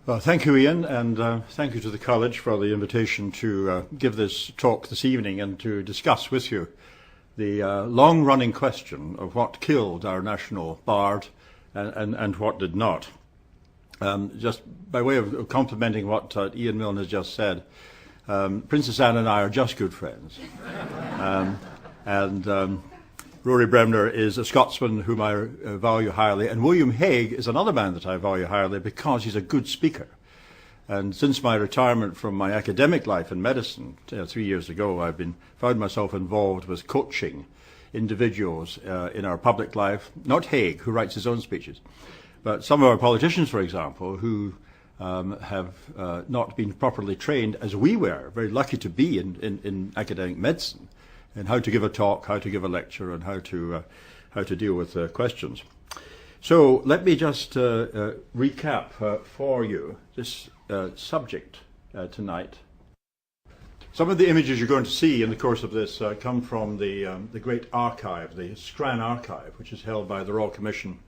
Well, thank you, Ian, and thank you to the College for the invitation to give this talk this evening and to discuss with you the long-running question of what killed our national bard and what did not. Just by way of complimenting what Ian Milne has just said, Princess Anne and I are just good friends. Rory Bremner is a Scotsman whom I value highly, and William Hague is another man that I value highly because he's a good speaker. And since my retirement from my academic life in medicine 3 years ago, I've found myself involved with coaching individuals in our public life. Not Hague, who writes his own speeches, but some of our politicians, for example, who have not been properly trained, as we were, very lucky to be in academic medicine, and how to give a talk, how to give a lecture, and how to deal with questions. So let me just recap for you this subject tonight. Some of the images you're going to see in the course of this come from the great archive, the Scran Archive, which is held by the Royal Commission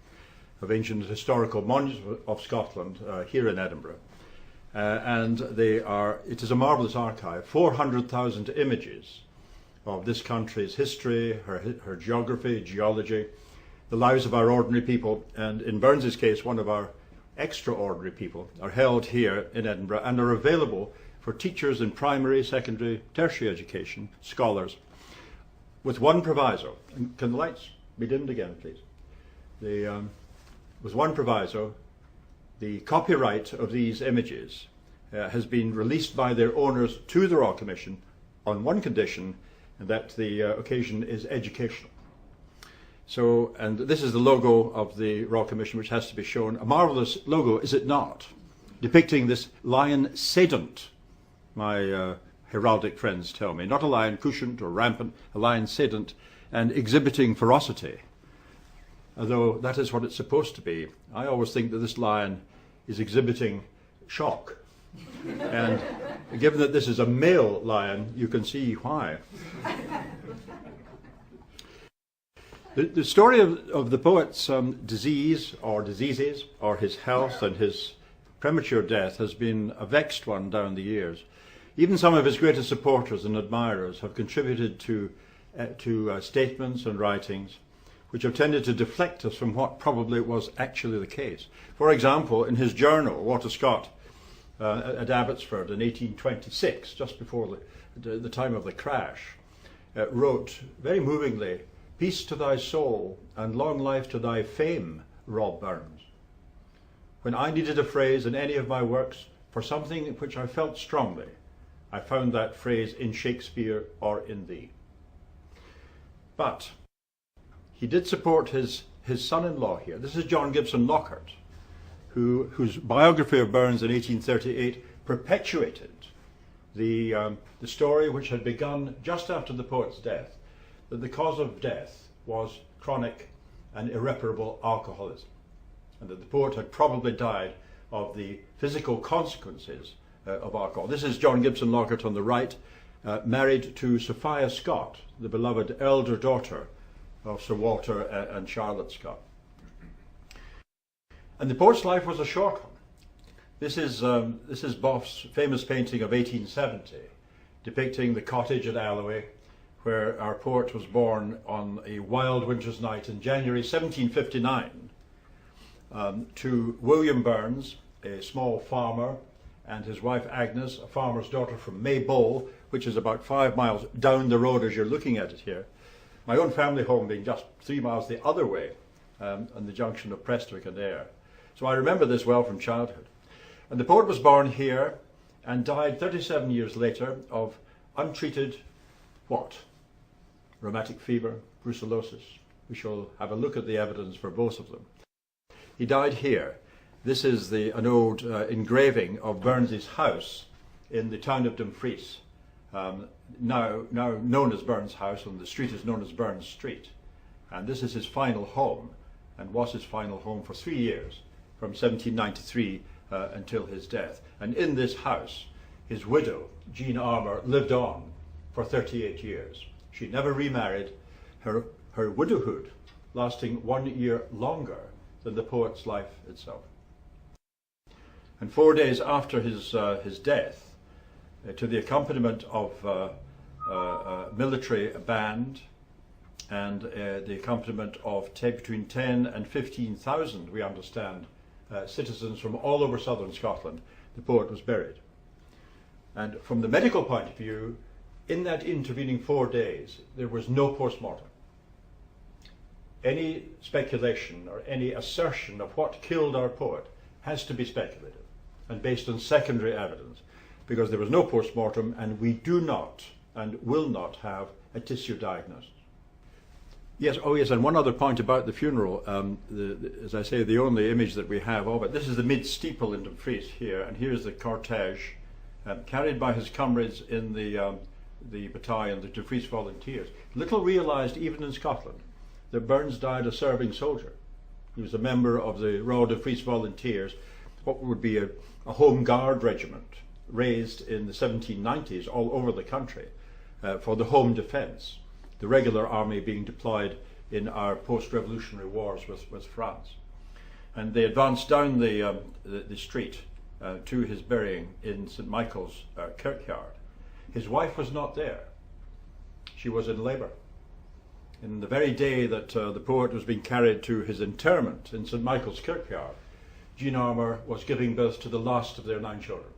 of Ancient Historical Monuments of Scotland here in Edinburgh. It is a marvellous archive, 400,000 images of this country's history, her geography, geology, the lives of our ordinary people, and in Burns's case, one of our extraordinary people, are held here in Edinburgh and are available for teachers in primary, secondary, tertiary education, scholars, with one proviso. And can the lights be dimmed again, please? With one proviso, the copyright of these images has been released by their owners to the Royal Commission on one condition, and that the occasion is educational. So, and this is the logo of the Royal Commission, which has to be shown. A marvellous logo, is it not? Depicting this lion sedent, my heraldic friends tell me. Not a lion couchant or rampant, a lion sedent, and exhibiting ferocity. Although that is what it's supposed to be. I always think that this lion is exhibiting shock. And given that this is a male lion, you can see why. The story of the poet's disease or diseases, or his health and his premature death, has been a vexed one down the years. Even some of his greatest supporters and admirers have contributed to statements and writings which have tended to deflect us from what probably was actually the case. For example, in his journal, Walter Scott, at Abbotsford in 1826, just before the time of the crash, wrote very movingly, "Peace to thy soul and long life to thy fame, Rob Burns. When I needed a phrase in any of my works for something which I felt strongly, I found that phrase in Shakespeare or in thee." But he did support his son-in-law here. This is John Gibson Lockhart, whose biography of Burns in 1838 perpetuated the story which had begun just after the poet's death, that the cause of death was chronic and irreparable alcoholism, and that the poet had probably died of the physical consequences of alcohol. This is John Gibson Lockhart on the right, married to Sophia Scott, the beloved elder daughter of Sir Walter and Charlotte Scott. And the poet's life was a short one. This is Boff's famous painting of 1870, depicting the cottage at Alloway, where our poet was born on a wild winter's night in January 1759, to William Burns, a small farmer, and his wife Agnes, a farmer's daughter from Maybole, which is about 5 miles down the road as you're looking at it here. My own family home being just 3 miles the other way, on the junction of Prestwick and Ayr. So I remember this well from childhood. And the poet was born here and died 37 years later of untreated what? Rheumatic fever, brucellosis. We shall have a look at the evidence for both of them. He died here. This is an old engraving of Burns's house in the town of Dumfries, now known as Burns House, and the street is known as Burns Street. And this is his final home, and was his final home for 3 years, from 1793 until his death. And in this house, his widow, Jean Armour, lived on for 38 years. She never remarried, her widowhood lasting 1 year longer than the poet's life itself. And 4 days after his death, to the accompaniment of a military band and the accompaniment of between 10 and 15,000, we understand, citizens from all over southern Scotland, the poet was buried. And from the medical point of view, in that intervening 4 days, there was no post-mortem. Any speculation or any assertion of what killed our poet has to be speculative and based on secondary evidence, because there was no post-mortem, and we do not and will not have a tissue diagnosis. Yes, oh yes, and one other point about the funeral. As I say, the only image that we have of it, this is the mid-steeple in Dumfries here, and here's the cortege carried by his comrades in the battalion, the Dumfries Volunteers. Little realised, even in Scotland, that Burns died a serving soldier. He was a member of the Royal Dumfries Volunteers, what would be a home guard regiment raised in the 1790s all over the country for the home defence, the regular army being deployed in our post-revolutionary wars with France. And they advanced down the street to his burying in St Michael's kirkyard. His wife was not there. She was in labour. In the very day that the poet was being carried to his interment in St Michael's kirkyard, Jean Armour was giving birth to the last of their 9 children.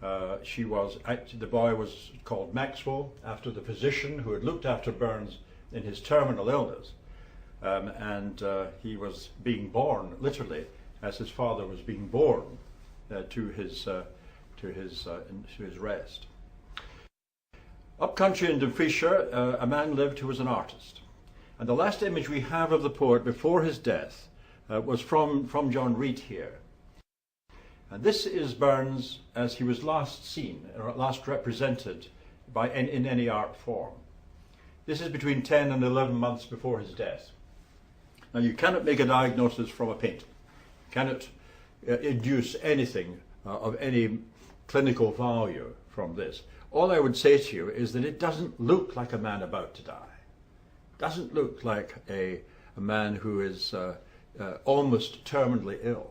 The boy was called Maxwell, after the physician who had looked after Burns in his terminal illness, and he was being born literally as his father was being born to his rest. Up country in Dumfriesshire, a man lived who was an artist, and the last image we have of the poet before his death was from John Reid here. And this is Burns as he was last seen, or last represented in any art form. This is between 10 and 11 months before his death. Now, you cannot make a diagnosis from a painting. You cannot induce anything of any clinical value from this. All I would say to you is that it doesn't look like a man about to die. It doesn't look like a man who is almost terminally ill.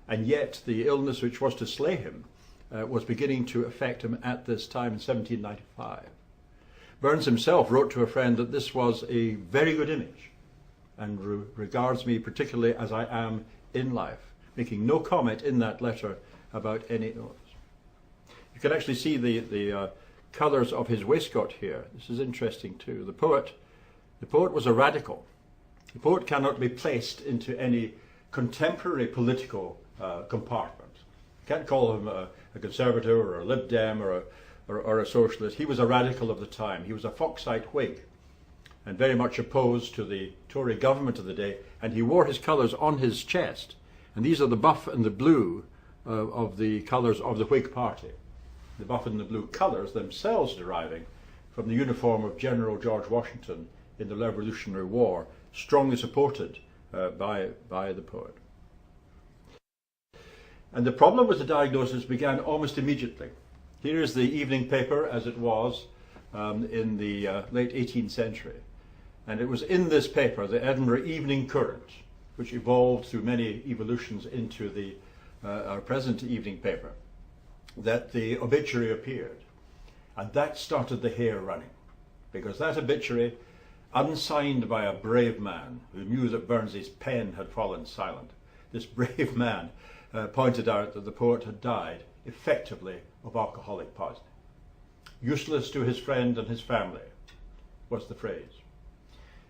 And yet the illness which was to slay him was beginning to affect him at this time in 1795. Burns himself wrote to a friend that this was a very good image and regards me particularly as I am in life, making no comment in that letter about any illness. You can actually see the colours of his waistcoat here. This is interesting too. The poet was a radical. The poet cannot be placed into any contemporary political compartment. You can't call him a conservative or a Lib Dem or a socialist. He was a radical of the time. He was a Foxite Whig and very much opposed to the Tory government of the day, and he wore his colours on his chest. And these are the buff and the blue of the colours of the Whig Party. The buff and the blue colours themselves deriving from the uniform of General George Washington in the Revolutionary War, strongly supported by the poet. And the problem with the diagnosis began almost immediately. Here is the evening paper as it was in the late 18th century. And it was in this paper, the Edinburgh Evening Courant, which evolved through many evolutions into our present evening paper, that the obituary appeared. And that started the hair running, because that obituary, unsigned by a brave man who knew that Burns's pen had fallen silent, this brave man pointed out that the poet had died effectively of alcoholic poisoning. Useless to his friend and his family was the phrase.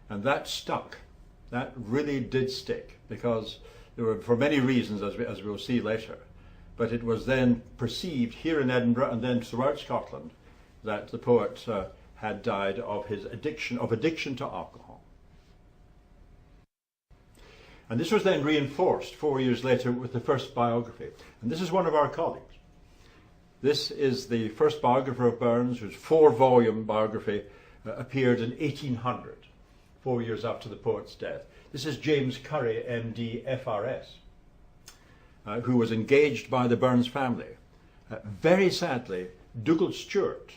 And that stuck. That really did stick, because there were, for many reasons, as we'll see later, but it was then perceived here in Edinburgh and then throughout Scotland that the poet had died of his addiction to alcohol. And this was then reinforced 4 years later with the first biography. And this is one of our colleagues. This is the first biographer of Burns, whose 4-volume biography appeared in 1800, 4 years after the poet's death. This is James Currie, MD, FRS, who was engaged by the Burns family. Very sadly, Dougal Stewart,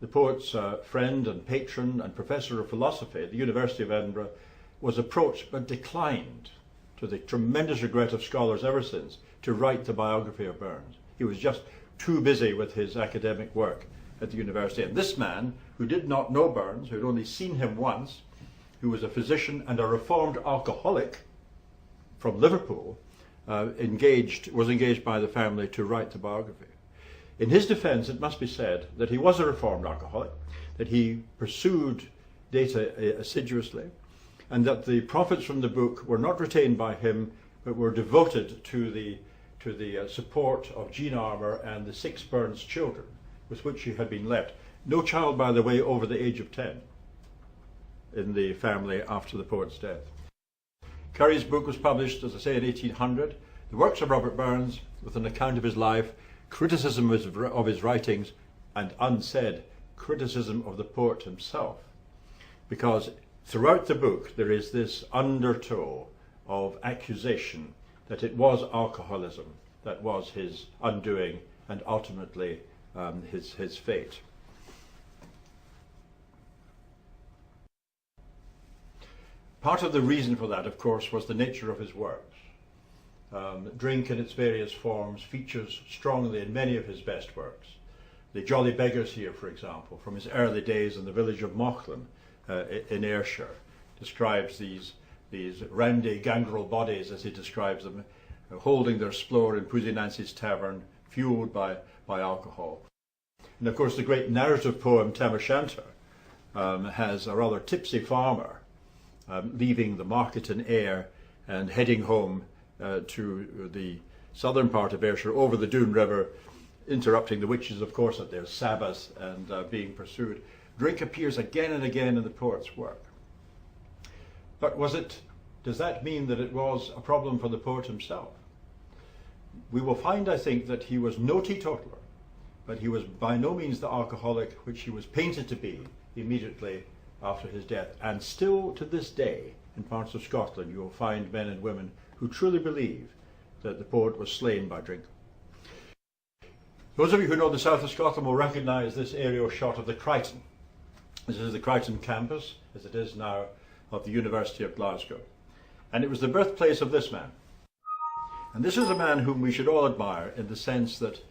the poet's friend and patron and professor of philosophy at the University of Edinburgh, was approached but declined to the tremendous regret of scholars ever since, to write the biography of Burns. He was just too busy with his academic work at the university. And this man, who did not know Burns, who had only seen him once, who was a physician and a reformed alcoholic from Liverpool, was engaged by the family to write the biography. In his defense, it must be said that he was a reformed alcoholic, that he pursued data assiduously, and that the profits from the book were not retained by him, but were devoted to the support of Jean Armour and the 6 Burns children with which he had been left. No child, by the way, over the age of 10 in the family after the poet's death. Currie's book was published, as I say, in 1800. The works of Robert Burns, with an account of his life, criticism of his writings, and unsaid criticism of the poet himself. Because throughout the book there is this undertow of accusation that it was alcoholism that was his undoing and ultimately his fate. Part of the reason for that, of course, was the nature of his works. Drink in its various forms features strongly in many of his best works. The Jolly Beggars here, for example, from his early days in the village of Mauchline in Ayrshire, describes these roundy gangrel bodies, as he describes them, holding their splore in Pussy Nancy's tavern, fueled by alcohol. And of course the great narrative poem Tam O'Shanter has a rather tipsy farmer leaving the market in Ayr and heading home to the southern part of Ayrshire over the Doon River, interrupting the witches, of course, at their Sabbath and being pursued. Drink appears again and again in the poet's work. But does that mean that it was a problem for the poet himself? We will find, I think, that he was no teetotaler, but he was by no means the alcoholic which he was painted to be immediately after his death. And still to this day, in parts of Scotland, you will find men and women who truly believe that the poet was slain by drink. Those of you who know the south of Scotland will recognise this aerial shot of the Crichton. This is the Crichton campus, as it is now, of the University of Glasgow. And it was the birthplace of this man. And this is a man whom we should all admire in the sense that,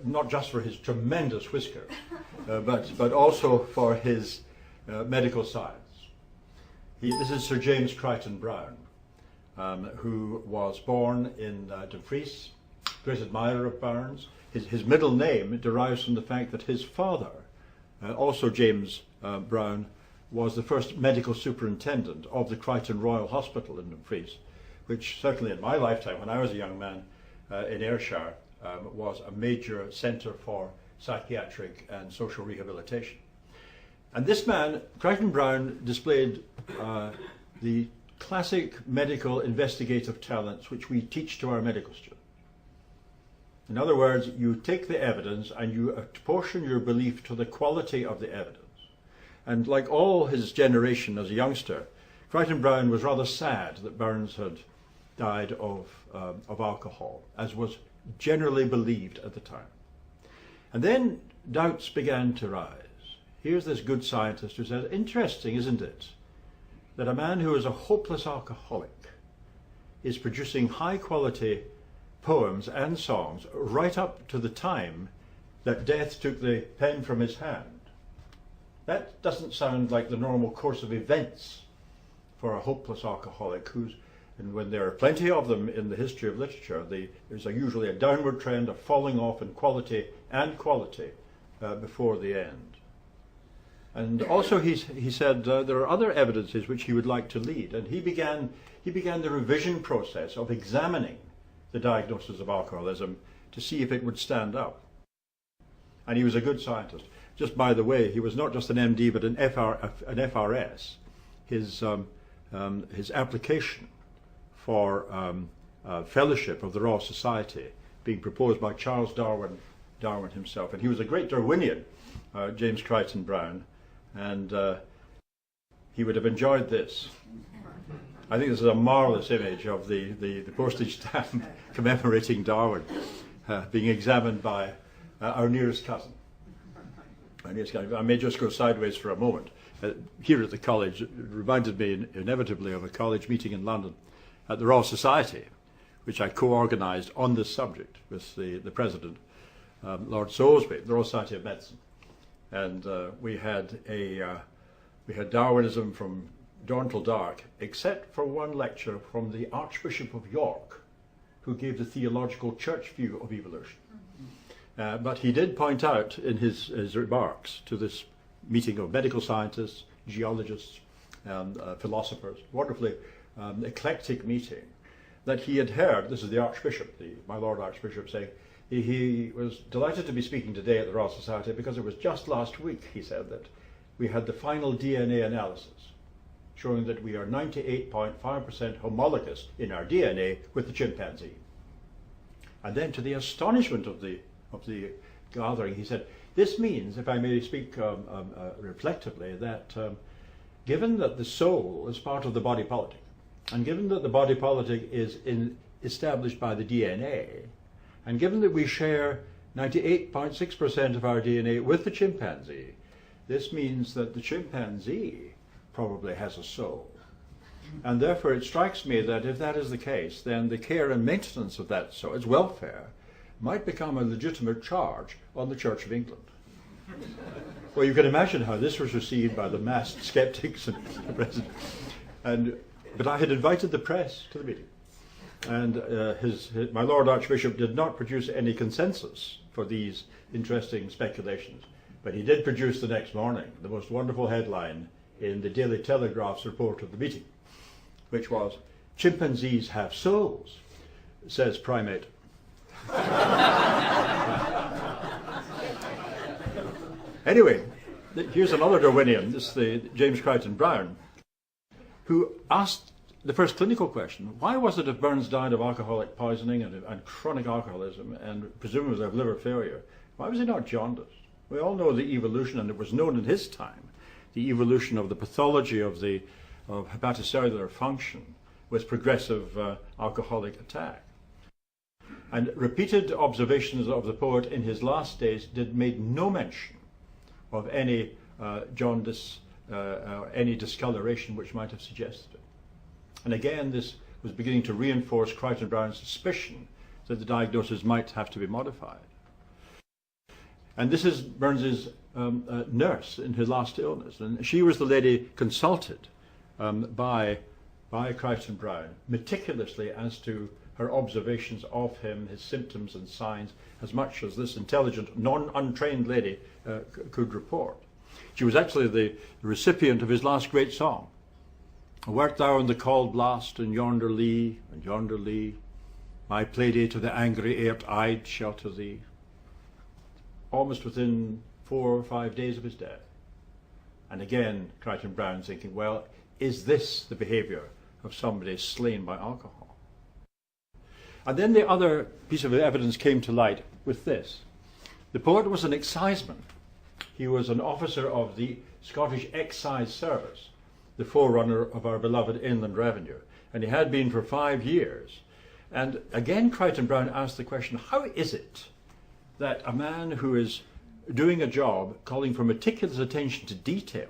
not just for his tremendous whisker, but also for his medical science. This is Sir James Crichton-Browne, who was born in Dumfries, great admirer of Burns. His middle name derives from the fact that his father, also James Browne, was the first medical superintendent of the Crichton Royal Hospital in Dumfries, which certainly in my lifetime, when I was a young man in Ayrshire, was a major centre for psychiatric and social rehabilitation. And this man, Crichton-Browne, displayed the classic medical investigative talents which we teach to our medical students. In other words, you take the evidence and you apportion your belief to the quality of the evidence. And like all his generation as a youngster, Crichton-Browne was rather sad that Burns had died of alcohol, as was generally believed at the time. And then doubts began to rise. Here's this good scientist who says, interesting, isn't it, that a man who is a hopeless alcoholic is producing high quality poems and songs right up to the time that death took the pen from his hand. That doesn't sound like the normal course of events for a hopeless alcoholic and when there are plenty of them in the history of literature, there's usually a downward trend of falling off in quality before the end. And also he said there are other evidences which he would like to lead, and he began the revision process of examining the diagnosis of alcoholism to see if it would stand up. And he was a good scientist. Just by the way, he was not just an MD but an FRS. His application for fellowship of the Royal Society being proposed by Charles Darwin himself. And he was a great Darwinian, James Crichton-Browne, and he would have enjoyed this. I think this is a marvellous image of the postage stamp commemorating Darwin being examined by our nearest cousin. I may just go sideways for a moment. Here at the college, it reminded me inevitably of a college meeting in London at the Royal Society, which I co-organised on this subject with the President, Lord Salisbury, the Royal Society of Medicine. And we had Darwinism from dawn till dark, except for one lecture from the Archbishop of York, who gave the theological church view of evolution. But he did point out in his remarks to this meeting of medical scientists, geologists, and philosophers, wonderfully eclectic meeting, that he had heard, this is the Archbishop, my Lord Archbishop, saying he was delighted to be speaking today at the Royal Society because it was just last week, he said, that we had the final DNA analysis showing that we are 98.5% homologous in our DNA with the chimpanzee. And then, to the astonishment of the gathering, he said, this means, if I may speak reflectively, that given that the soul is part of the body politic, and given that the body politic is established by the DNA, and given that we share 98.6% of our DNA with the chimpanzee, this means that the chimpanzee probably has a soul. And therefore it strikes me that if that is the case, then the care and maintenance of that soul, its welfare, might become a legitimate charge on the Church of England. Well, you can imagine how this was received by the massed skeptics and the president. But I had invited the press to the meeting, and my Lord Archbishop did not produce any consensus for these interesting speculations, but he did produce the next morning the most wonderful headline in the Daily Telegraph's report of the meeting, which was, "Chimpanzees have souls, says primate." Anyway, here's another Darwinian, this is the James Crichton-Browne, who asked the first clinical question: why was it if Burns died of alcoholic poisoning and chronic alcoholism and presumably of liver failure, why was he not jaundiced? We all know the evolution, and it was known in his time, the evolution of the pathology of hepatocellular function with progressive alcoholic attack. And repeated observations of the poet in his last days made no mention of any jaundice, any discoloration which might have suggested it. And again, this was beginning to reinforce Crichton-Browne's suspicion that the diagnosis might have to be modified. And this is Burns's nurse in his last illness, and she was the lady consulted by Crichton-Browne meticulously as to her observations of him, his symptoms and signs, as much as this intelligent, untrained lady could report. She was actually the recipient of his last great song. "Wert thou in the cauld blast, and yonder lee, my playdate of the angry airt I'd shelter thee," almost within 4 or 5 days of his death. And again, Crichton-Browne thinking, well, is this the behaviour of somebody slain by alcohol? And then the other piece of evidence came to light with this. The poet was an exciseman. He was an officer of the Scottish Excise Service, the forerunner of our beloved Inland Revenue, and he had been for 5 years. And again, Crichton-Browne asked the question, how is it that a man who is doing a job calling for meticulous attention to detail,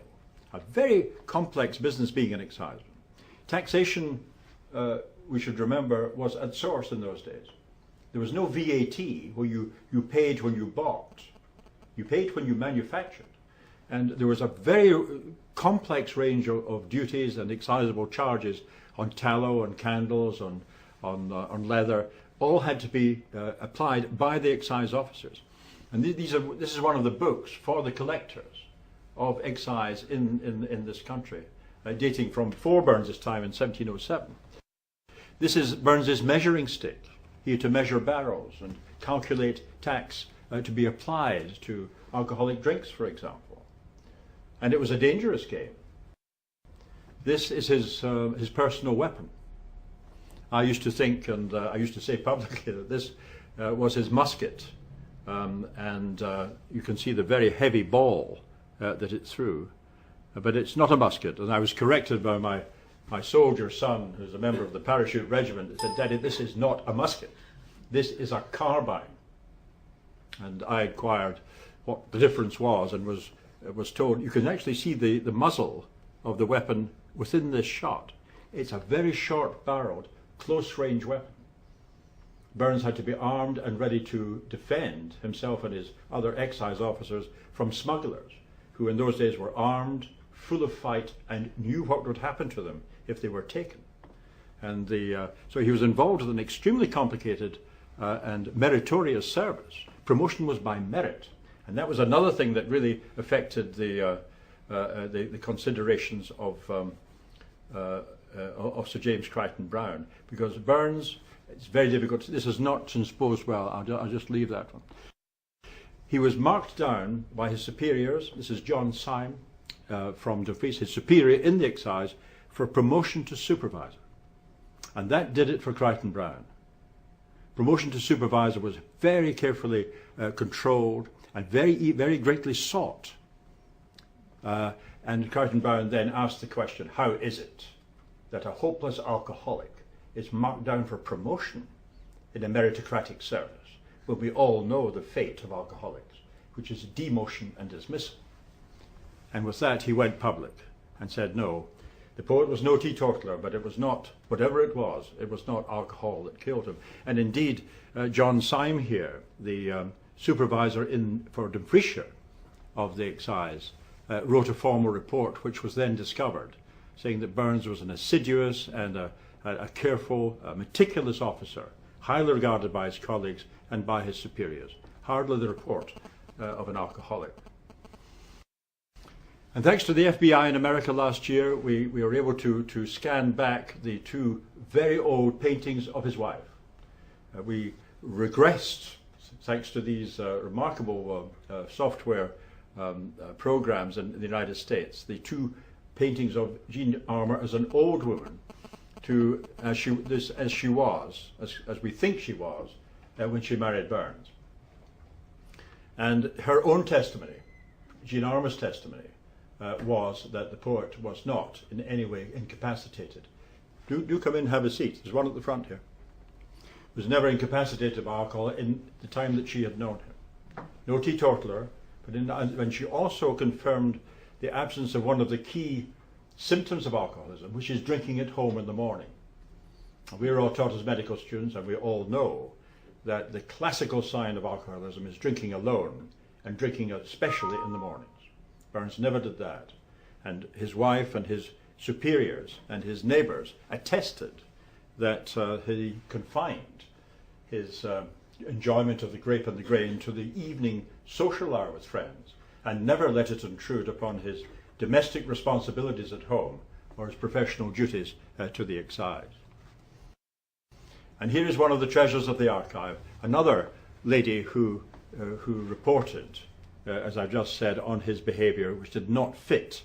a very complex business being an exciseman, taxation, we should remember, was at source in those days. There was no VAT where you paid when you bought. You paid when you manufactured. And there was a very complex range of duties and excisable charges on tallow, on candles, on leather. All had to be applied by the excise officers. And this is one of the books for the collectors of excise in this country, dating from before Burns's time in 1707. This is Burns's measuring stick. He had to measure barrels and calculate tax to be applied to alcoholic drinks, for example. And it was a dangerous game. This is his personal weapon. I used to think, and I used to say publicly, that this was his musket. And you can see the very heavy ball that it threw. But it's not a musket. And I was corrected by my soldier son, who's a member of the parachute regiment, that said, "Daddy, this is not a musket. This is a carbine." And I inquired what the difference was, and was told you can actually see the muzzle of the weapon within this shot. It's a very short-barreled close-range weapon. Burns had to be armed and ready to defend himself and his other excise officers from smugglers, who in those days were armed, full of fight, and knew what would happen to them if they were taken. And so he was involved with an extremely complicated and meritorious service. Promotion was by merit, and that was another thing that really affected the considerations of Sir James Crichton-Browne, because Burns, it's very difficult. This is not transposed well. I'll just leave that one. He was marked down by his superiors. This is John Syme from Dumfries, his superior in the Excise, for promotion to supervisor. And that did it for Crichton-Browne. Promotion to supervisor was very carefully controlled and very greatly sought. And Crichton-Browne then asked the question, how is it that a hopeless alcoholic is marked down for promotion in a meritocratic service? Well, we all know the fate of alcoholics, which is demotion and dismissal. And with that, he went public and said, no, the poet was no teetotaler, but it was not, whatever it was not alcohol that killed him. And indeed, John Syme here, the supervisor for Dumfriesshire of the Excise, wrote a formal report which was then discovered, saying that Burns was an assiduous and a careful, meticulous officer, highly regarded by his colleagues and by his superiors. Hardly the report of an alcoholic. And thanks to the FBI in America last year, we were able to scan back the two very old paintings of his wife. We regressed, thanks to these remarkable software programs in the United States, the two paintings of Jean Armour as an old woman to as we think she was when she married Burns. And her own testimony, Jean Armour's testimony, was that the poet was not in any way incapacitated. Do come in and have a seat. There's one at the front here. Was never incapacitated by alcohol in the time that she had known him. No teetotaler, but when she also confirmed the absence of one of the key symptoms of alcoholism, which is drinking at home in the morning. We are all taught as medical students, and we all know that the classical sign of alcoholism is drinking alone, and drinking especially in the mornings. Burns never did that. And his wife and his superiors and his neighbours attested that he confined his enjoyment of the grape and the grain to the evening social hour with friends, and never let it intrude upon his domestic responsibilities at home or his professional duties to the Excise. And here is one of the treasures of the archive, another lady who reported, as I've just said, on his behaviour, which did not fit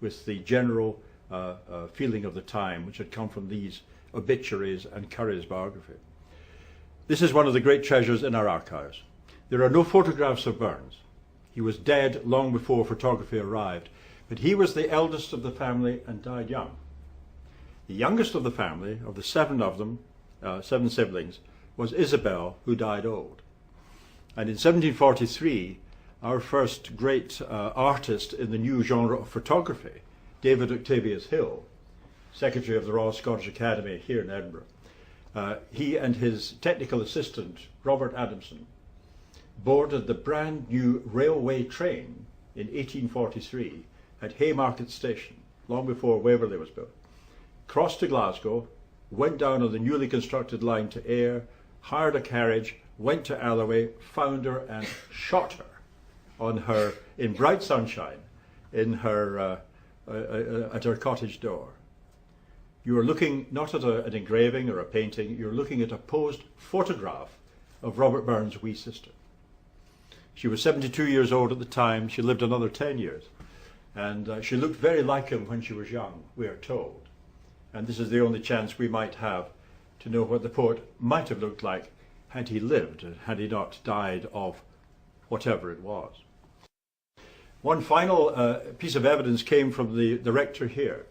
with the general feeling of the time, which had come from these obituaries and Currie's biography. This is one of the great treasures in our archives. There are no photographs of Burns. He was dead long before photography arrived, but he was the eldest of the family and died young. The youngest of the family, of the seven of them, 7 siblings, was Isabel, who died old. And in 1743, our first great artist in the new genre of photography, David Octavius Hill, Secretary of the Royal Scottish Academy here in Edinburgh, he and his technical assistant, Robert Adamson, boarded the brand new railway train in 1843 at Haymarket Station, long before Waverley was built, crossed to Glasgow, went down on the newly constructed line to Ayr, hired a carriage, went to Alloway, found her and shot her in bright sunshine at her cottage door. You are looking not at an engraving or a painting, you're looking at a posed photograph of Robert Burns' wee sister. She was 72 years old at the time. She lived another 10 years. And she looked very like him when she was young, we are told. And this is the only chance we might have to know what the poet might have looked like had he lived, had he not died of whatever it was. One final piece of evidence came from the rector here.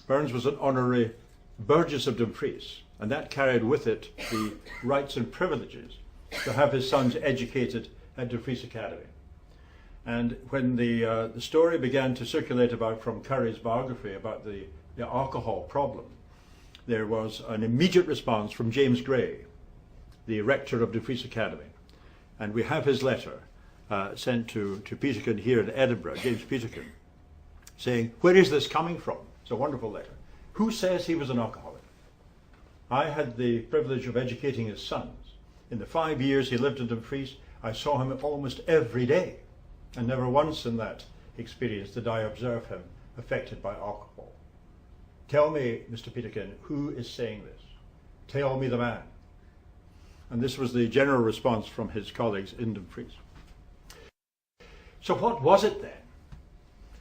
Burns was an honorary Burgess of Dumfries, and that carried with it the rights and privileges to have his sons educated at Dumfries Academy. And when the story began to circulate about from Currie's biography about the alcohol problem, there was an immediate response from James Gray, the rector of Dumfries Academy. And we have his letter sent to Peterkin here in Edinburgh, James Peterkin, saying, where is this coming from? It's a wonderful letter. Who says he was an alcoholic? I had the privilege of educating his sons. In the 5 years he lived in Dumfries, I saw him almost every day, and never once in that experience did I observe him affected by alcohol. Tell me, Mr. Peterkin, who is saying this? Tell me the man. And this was the general response from his colleagues in Dumfries. So what was it then?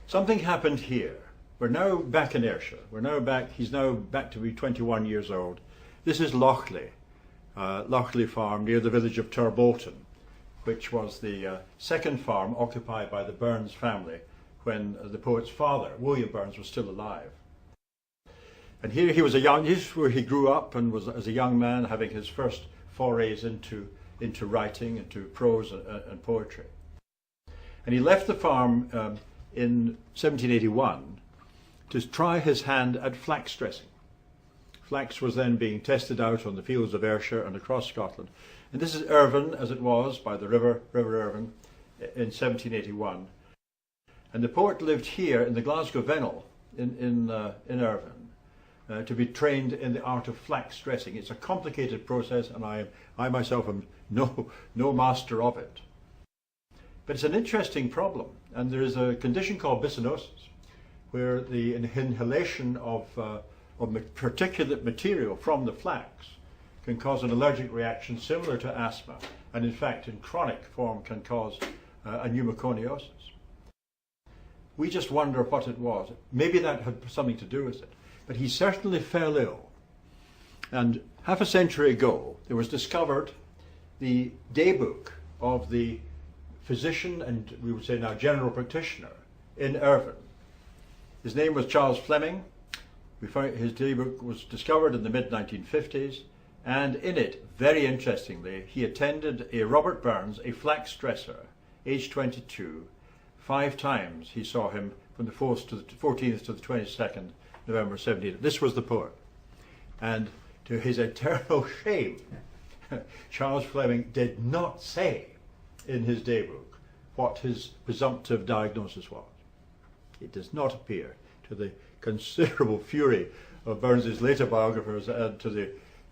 Something happened here. We're now back in Ayrshire. He's now back to be 21 years old. This is Lochley Farm near the village of Turbolton, which was the second farm occupied by the Burns family when the poet's father, William Burns, was still alive. And here he was this is where he grew up and was, as a young man, having his first forays into writing, into prose and poetry. And he left the farm in 1781 to try his hand at flax dressing. Flax was then being tested out on the fields of Ayrshire and across Scotland. And this is Irvine, as it was, by the River Irvine, in 1781. And the poet lived here in the Glasgow Vennel in Irvine to be trained in the art of flax dressing. It's a complicated process, and I myself am no master of it. But it's an interesting problem, and there is a condition called bisonosis, where the inhalation of particulate material from the flax can cause an allergic reaction similar to asthma, and in fact in chronic form can cause a pneumoconiosis. We just wonder what it was. Maybe that had something to do with it, but he certainly fell ill. And half a century ago there was discovered the daybook of the physician, and we would say now general practitioner, in Irvine. His name was Charles Fleming. His daybook was discovered in the mid-1950s, and in it, very interestingly, he attended a Robert Burns, a flax dresser, aged 22. 5 times he saw him from the 14th to the 22nd November 17. This was the poet. And to his eternal shame, Charles Fleming did not say in his daybook what his presumptive diagnosis was. It does not appear, to the considerable fury of Burns's later biographers and to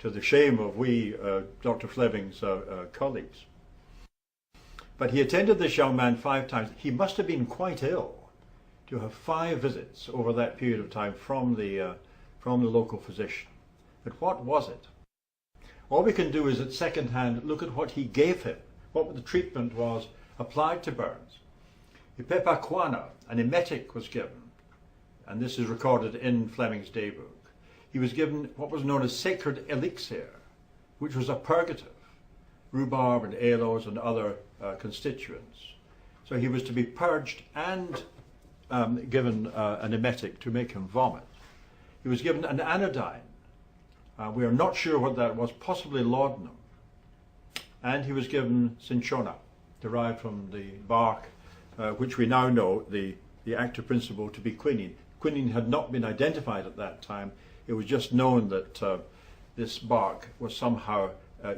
the shame of Dr. Fleming's colleagues. But he attended this young man 5 times. He must have been quite ill to have 5 visits over that period of time from the local physician. But what was it? All we can do is at second hand look at what he gave him, what the treatment was applied to Burns. Ipepaquana, an emetic, was given, and this is recorded in Fleming's daybook. He was given what was known as sacred elixir, which was a purgative, rhubarb and aloes and other constituents. So he was to be purged and given an emetic to make him vomit. He was given an anodyne. We are not sure what that was, possibly laudanum. And he was given cinchona, derived from the bark, which we now know the active principle to be quinine. Quinine had not been identified at that time. It was just known that this bark was somehow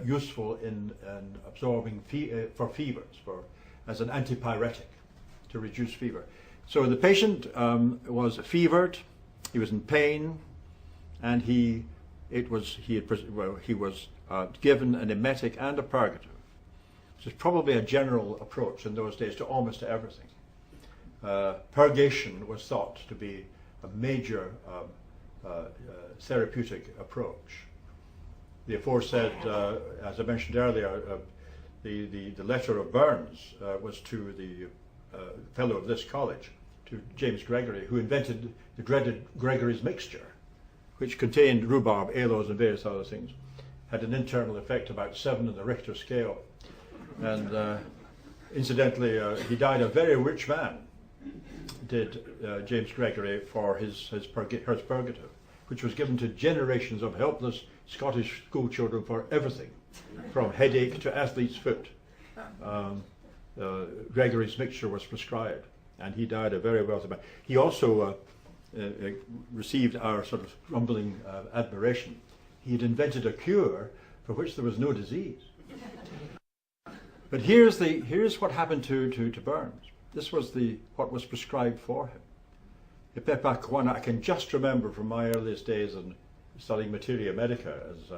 useful in absorbing for fevers, as an antipyretic to reduce fever. So the patient was fevered, he was in pain, and he was given an emetic and a purgative, which is probably a general approach in those days to almost everything. Purgation was thought to be a major therapeutic approach. The aforesaid, as I mentioned earlier, the letter of Burns was to the fellow of this college, to James Gregory, who invented the dreaded Gregory's mixture, which contained rhubarb, aloes and various other things. Had an internal effect about 7 in the Richter scale. And incidentally, he died a very rich man, did James Gregory, for his purgative, which was given to generations of helpless Scottish school children for everything, from headache to athlete's foot. Gregory's mixture was prescribed, and he died a very wealthy man. He also received our sort of grumbling admiration. He had invented a cure for which there was no disease. But here's what happened to Burns. This was what was prescribed for him. I can just remember from my earliest days in studying materia medica as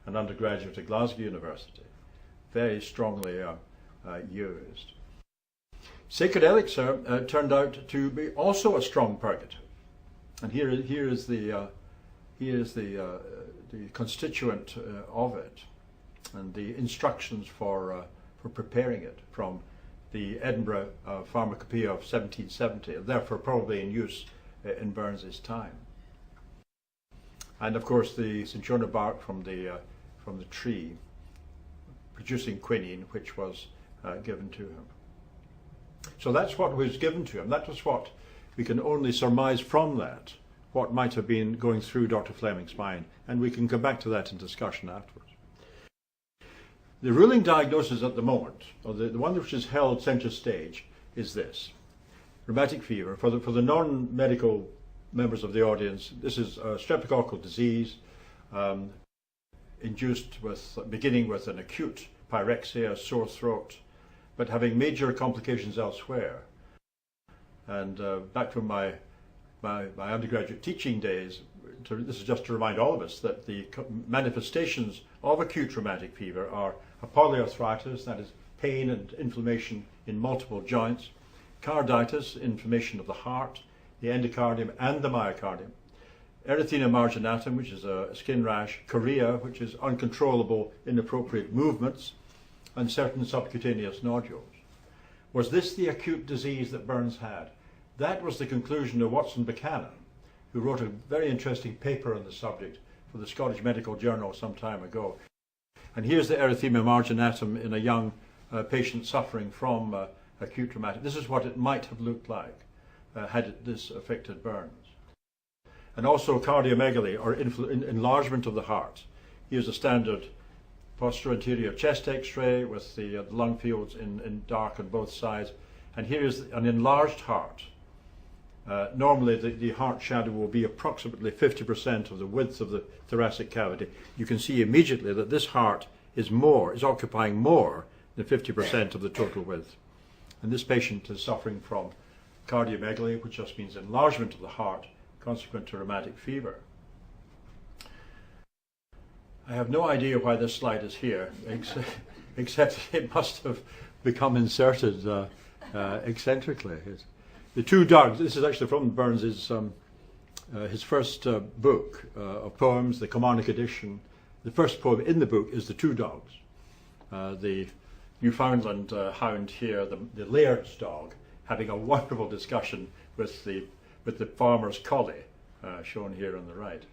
an undergraduate at Glasgow University, very strongly used. Sacred elixir turned out to be also a strong purgative, and here is the constituent of it, and the instructions for preparing it from the Edinburgh Pharmacopoeia of 1770, and therefore probably in use in Burns's time. And of course the cinchona bark from the tree, producing quinine, which was given to him. So that's what was given to him. That was what we can only surmise from that, what might have been going through Dr. Fleming's mind, and we can come back to that in discussion afterwards. The ruling diagnosis at the moment, or the one which is held centre stage, is this: rheumatic fever. For the non-medical members of the audience, this is a streptococcal disease beginning with an acute pyrexia, sore throat, but having major complications elsewhere. And back from my undergraduate teaching days, this is just to remind all of us that the manifestations of acute rheumatic fever are a polyarthritis, that is pain and inflammation in multiple joints, carditis, inflammation of the heart, the endocardium and the myocardium, erythema marginatum, which is a skin rash, chorea, which is uncontrollable, inappropriate movements, and certain subcutaneous nodules. Was this the acute disease that Burns had? That was the conclusion of Watson Buchanan, who wrote a very interesting paper on the subject for the Scottish Medical Journal some time ago. And here's the erythema marginatum in a young patient suffering from acute rheumatic. This is what it might have looked like had this affected Burns. And also cardiomegaly, or enlargement of the heart. Here's a standard posterior anterior chest x-ray with the lung fields in dark on both sides. And here is an enlarged heart. Normally the heart shadow will be approximately 50% of the width of the thoracic cavity. You can see immediately that this heart is occupying more than 50% of the total width. And this patient is suffering from cardiomegaly, which just means enlargement of the heart consequent to rheumatic fever. I have no idea why this slide is here, except it must have become inserted eccentrically. The two dogs, this is actually from Burns's his first book of poems, the Kilmarnock edition. The first poem in the book is The Two Dogs. The Newfoundland hound here, the Laird's dog, having a wonderful discussion with the farmer's collie, shown here on the right.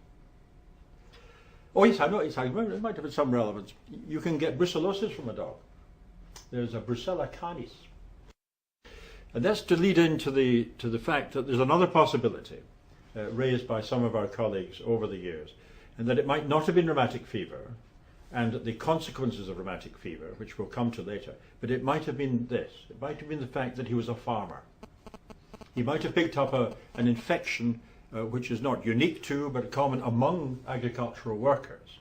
Oh yes, I know, it might have some relevance. You can get brucellosis from a dog. There's a Brucella canis. And that's to lead into the fact that there's another possibility raised by some of our colleagues over the years, and that it might not have been rheumatic fever and the consequences of rheumatic fever, which we'll come to later, but it might have been this. It might have been the fact that he was a farmer. He might have picked up an infection which is not unique to, but common among agricultural workers.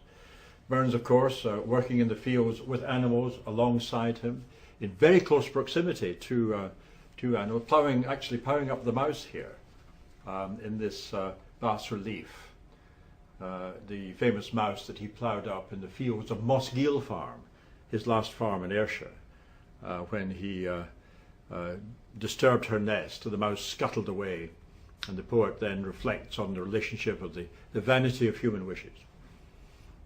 Burns, of course, working in the fields with animals alongside him, in very close proximity to animals, ploughing up the mouse here in this bas relief. The famous mouse that he ploughed up in the fields of Mossgiel Farm, his last farm in Ayrshire, when he disturbed her nest, the mouse scuttled away, and the poet then reflects on the relationship of the vanity of human wishes.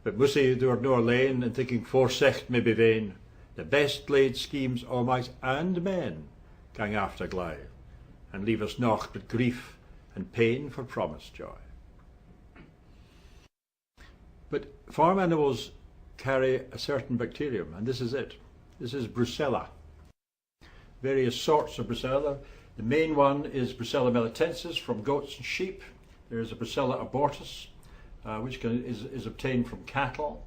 But Mussy dúir nor lane, and thinking forsecht may be vain, the best laid schemes o' mice and men gang after glide, and leave us naught but grief and pain for promised joy. But farm animals carry a certain bacterium, and this is it. This is Brucella. Various sorts of Brucella. The main one is Brucella melitensis from goats and sheep. There is a Brucella abortus, which is obtained from cattle.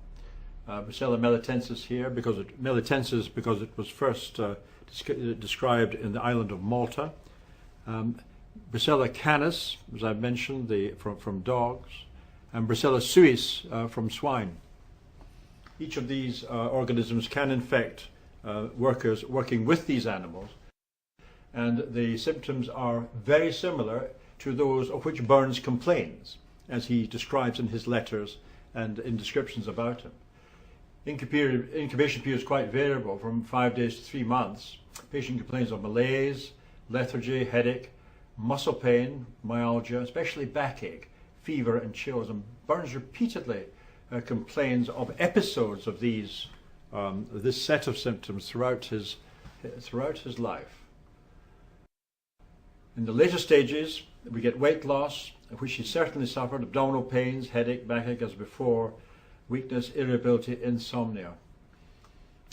Brucella melitensis here, because it was first described in the island of Malta. Brucella canis, as I mentioned, from dogs, and Brucella suis from swine. Each of these organisms can infect workers working with these animals, and the symptoms are very similar to those of which Burns complains, as he describes in his letters and in descriptions about him. Incubation period is quite variable, from 5 days to 3 months. Patient complains of malaise, lethargy, headache, muscle pain, myalgia, especially backache, fever and chills. And Burns repeatedly complains of episodes of this set of symptoms throughout his life. In the later stages, we get weight loss, which he certainly suffered, abdominal pains, headache, backache as before, weakness, irritability, insomnia.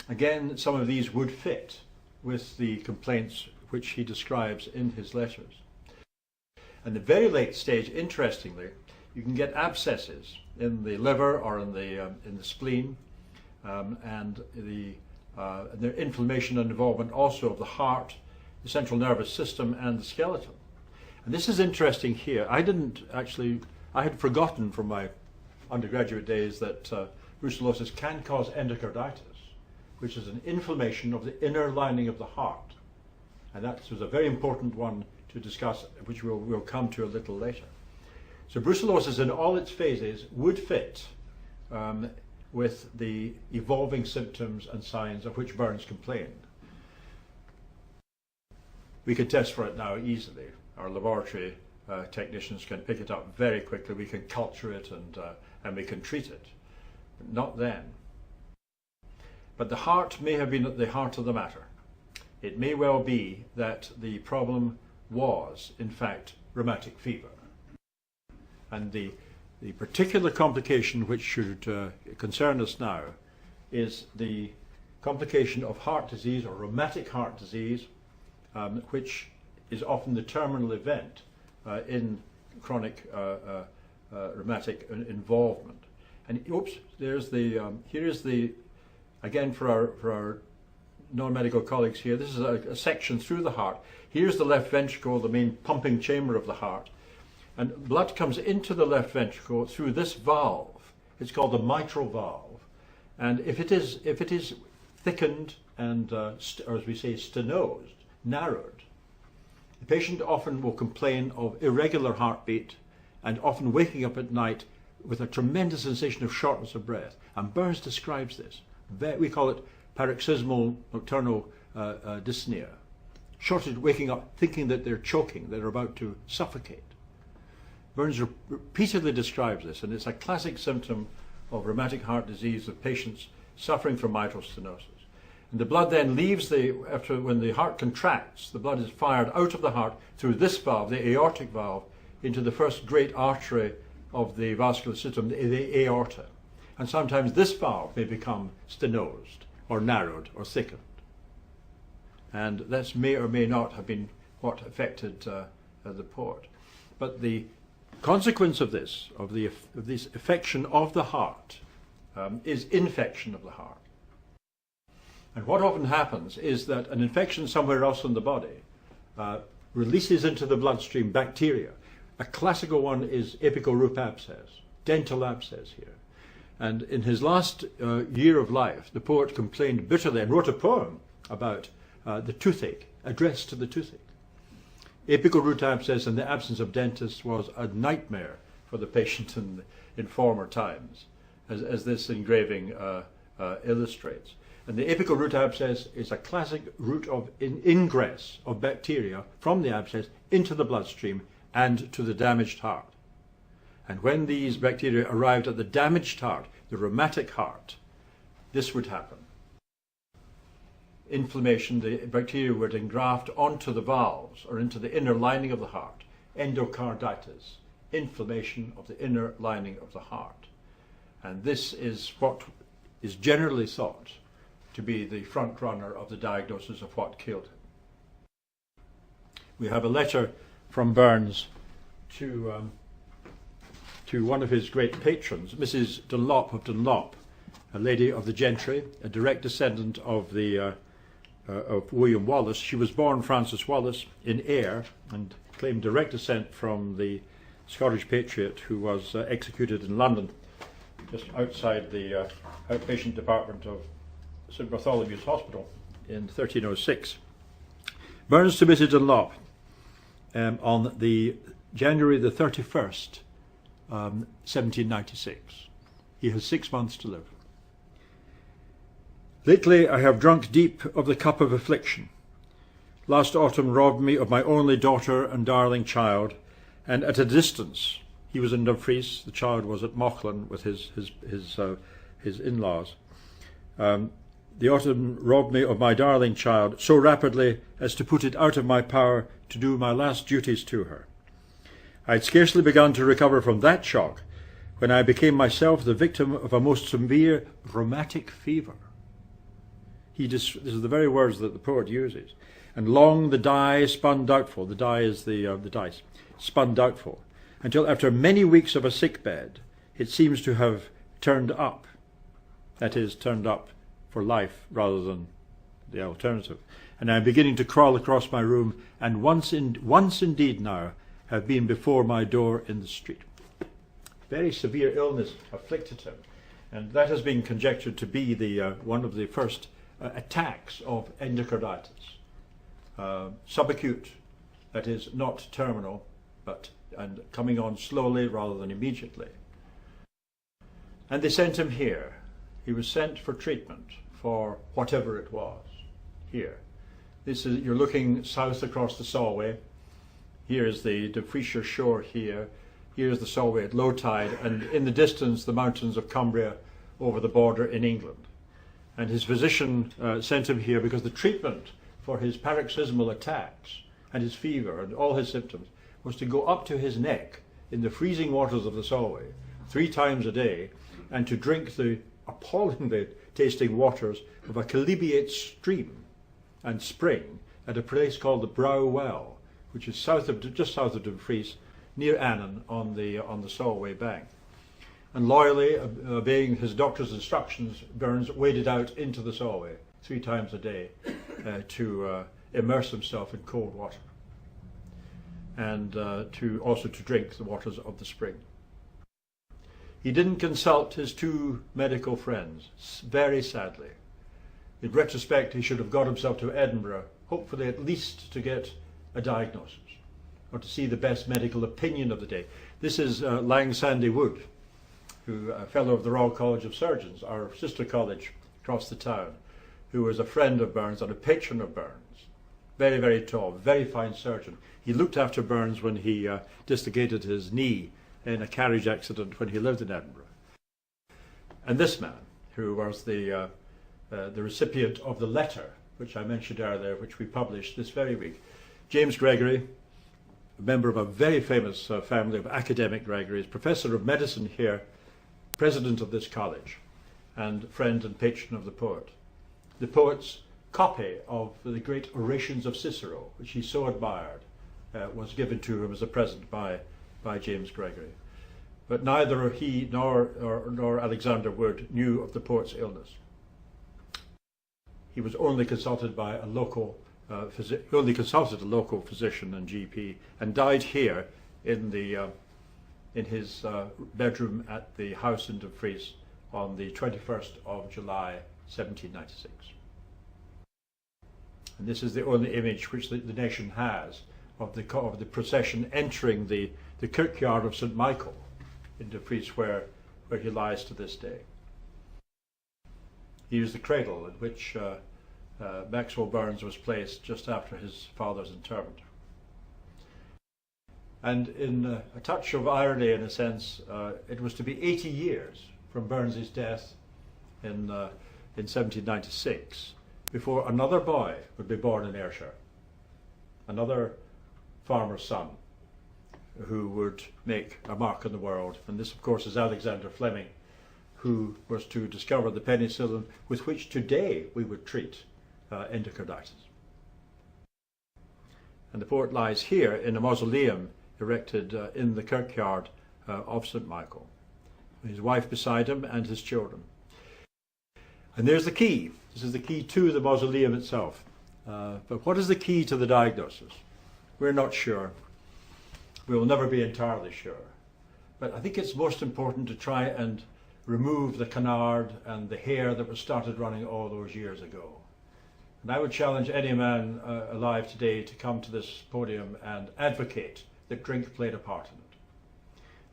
Again, some of these would fit with the complaints which he describes in his letters. And the very late stage, interestingly, you can get abscesses in the liver or in the spleen, and their inflammation and involvement also of the heart, the central nervous system, and the skeleton. And this is interesting here. I had forgotten from my undergraduate days that brucellosis can cause endocarditis, which is an inflammation of the inner lining of the heart. And that was a very important one to discuss, which we'll come to a little later. So brucellosis in all its phases would fit with the evolving symptoms and signs of which Burns complained. We can test for it now easily. Our laboratory technicians can pick it up very quickly. We can culture it and we can treat it. But not then. But the heart may have been at the heart of the matter. It may well be that the problem was, in fact, rheumatic fever. And the particular complication which should concern us now is the complication of heart disease or rheumatic heart disease, which is often the terminal event in chronic rheumatic involvement. And oops, here's the again for our non-medical colleagues here. This is a section through the heart. Here's the left ventricle, the main pumping chamber of the heart, and blood comes into the left ventricle through this valve. It's called the mitral valve, and if it is thickened and or as we say stenosed, narrowed, the patient often will complain of irregular heartbeat and often waking up at night with a tremendous sensation of shortness of breath. And Burns describes this. We call it paroxysmal nocturnal dyspnea. Shorted, waking up thinking that they're choking, they're about to suffocate. Burns repeatedly describes this, and it's a classic symptom of rheumatic heart disease of patients suffering from mitral stenosis. And the blood then leaves when the heart contracts, the blood is fired out of the heart through this valve, the aortic valve, into the first great artery of the vascular system, the aorta. And sometimes this valve may become stenosed or narrowed or thickened. And that may or may not have been what affected the poet. But the consequence of this affection of the heart is infection of the heart. And what often happens is that an infection somewhere else in the body releases into the bloodstream bacteria. A classical one is apical root abscess, dental abscess here. And in his last year of life, the poet complained bitterly and wrote a poem about the toothache, addressed to the toothache. Apical root abscess in the absence of dentists was a nightmare for the patient in former times, as this engraving illustrates. And the apical root abscess is a classic route of ingress of bacteria from the abscess into the bloodstream and to the damaged heart. And when these bacteria arrived at the damaged heart, the rheumatic heart, this would happen. Inflammation, the bacteria would engraft onto the valves or into the inner lining of the heart. Endocarditis, inflammation of the inner lining of the heart. And this is what is generally thought to be the front runner of the diagnosis of what killed him. We have a letter from Burns to one of his great patrons, Mrs. Dunlop of Dunlop, a lady of the gentry, a direct descendant of William Wallace. She was born Frances Wallace in Ayr, and claimed direct descent from the Scottish patriot who was executed in London, just outside the outpatient department of St Bartholomew's Hospital in 1306. Burns submitted a law on the January the 31st, 1796. He has 6 months to live. Lately I have drunk deep of the cup of affliction. Last autumn robbed me of my only daughter and darling child, and at a distance. He was in Dumfries, the child was at Mauchline with his in-laws. The autumn robbed me of my darling child so rapidly as to put it out of my power to do my last duties to her. I had scarcely begun to recover from that shock when I became myself the victim of a most severe rheumatic fever. This is the very words that the poet uses. And long the die spun doubtful, the die is the dice, spun doubtful, until after many weeks of a sick bed, it seems to have turned up. That is, turned up for life rather than the alternative. And I am beginning to crawl across my room, and once indeed now have been before my door in the street. Very severe illness afflicted him, and that has been conjectured to be one of the first attacks of endocarditis. Subacute, that is not terminal, and coming on slowly rather than immediately. And they sent him here. He was sent for treatment for whatever it was. Here. You're looking south across the Solway. Here is the Dumfriesshire shore here. Here's the Solway at low tide, and in the distance the mountains of Cumbria over the border in England. And his physician sent him here because the treatment for his paroxysmal attacks and his fever and all his symptoms was to go up to his neck in the freezing waters of the Solway 3 times a day and to drink the appallingly tasting waters of a chalybeate stream and spring at a place called the Brow Well, which is just south of Dumfries, near Annan on the Solway bank. And loyally obeying his doctor's instructions, Burns waded out into the Solway 3 times a day to immerse himself in cold water and also to drink the waters of the spring. He didn't consult his 2 medical friends, very sadly. In retrospect, he should have got himself to Edinburgh, hopefully at least to get a diagnosis or to see the best medical opinion of the day. This is Lang Sandy Wood, who a fellow of the Royal College of Surgeons, our sister college across the town, who was a friend of Burns and a patron of Burns. Very, very tall, very fine surgeon. He looked after Burns when he dislocated his knee in a carriage accident when he lived in Edinburgh. And this man, who was the recipient of the letter which I mentioned earlier, which we published this very week, James Gregory, a member of a very famous family of academic Gregorys, professor of medicine here, president of this college, and friend and patron of the poet. The poet's copy of the great orations of Cicero, which he so admired, was given to him as a present by James Gregory. But neither he nor Alexander Wood knew of the poet's illness. He was only consulted by a local physician and GP, and died here in his bedroom at the house in Dumfries on the 21st of July 1796. And this is the only image which the nation has of the procession entering the kirkyard of St Michael in Dumfries, where he lies to this day. He used the cradle in which Maxwell Burns was placed just after his father's interment. And in a touch of irony, in a sense, it was to be 80 years from Burns's death in 1796 before another boy would be born in Ayrshire, another farmer's son who would make a mark in the world. And this, of course, is Alexander Fleming, who was to discover the penicillin with which today we would treat endocarditis. And the poet lies here in a mausoleum erected in the kirkyard of St Michael, his wife beside him and his children. And there's the key. This is the key to the mausoleum itself. But what is the key to the diagnosis? We're not sure. We will never be entirely sure. But I think it's most important to try and remove the canard and the hair that was started running all those years ago. And I would challenge any man alive today to come to this podium and advocate that drink played a part in it.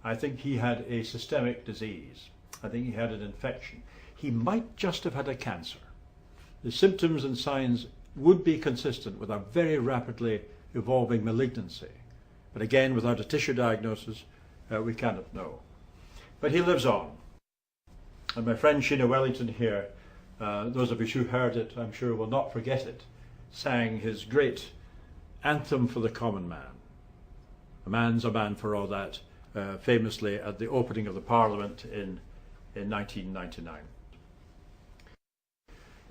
I think he had a systemic disease. I think he had an infection. He might just have had a cancer. The symptoms and signs would be consistent with a very rapidly evolving malignancy. But again, without a tissue diagnosis, we cannot know. But he lives on. And my friend Sheena Wellington here, those of you who heard it, I'm sure will not forget it, sang his great anthem for the common man. A man's a man for all that, famously at the opening of the Parliament in 1999.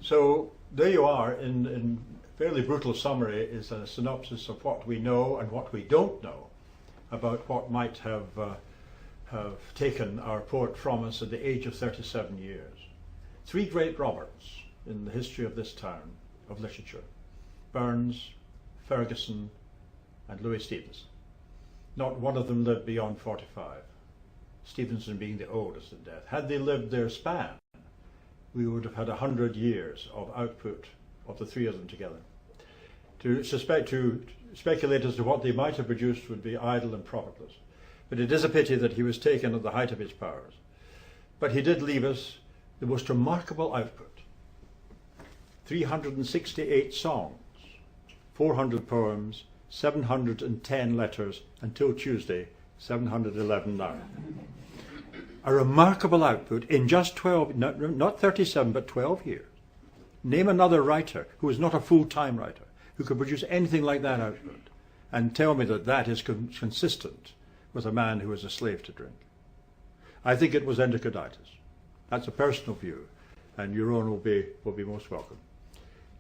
So there you are, in fairly brutal summary, is a synopsis of what we know and what we don't know about what might have taken our poet from us at the age of 37 years. Three great Roberts in the history of this town of literature: Burns, Ferguson and Louis Stevenson. Not one of them lived beyond 45, Stevenson being the oldest in death. Had they lived their span, we would have had 100 years of output of the three of them together. To speculate as to what they might have produced would be idle and profitless. But it is a pity that he was taken at the height of his powers. But he did leave us the most remarkable output: 368 songs, 400 poems, 710 letters, until Tuesday, 711 now. A remarkable output in just 12, not 37, but 12 years. Name another writer who is not a full-time writer who could produce anything like that output, and tell me that that is consistent with a man who is a slave to drink. I think it was endocarditis. That's a personal view, and your own will be most welcome.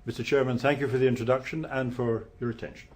Mr. Chairman, thank you for the introduction and for your attention.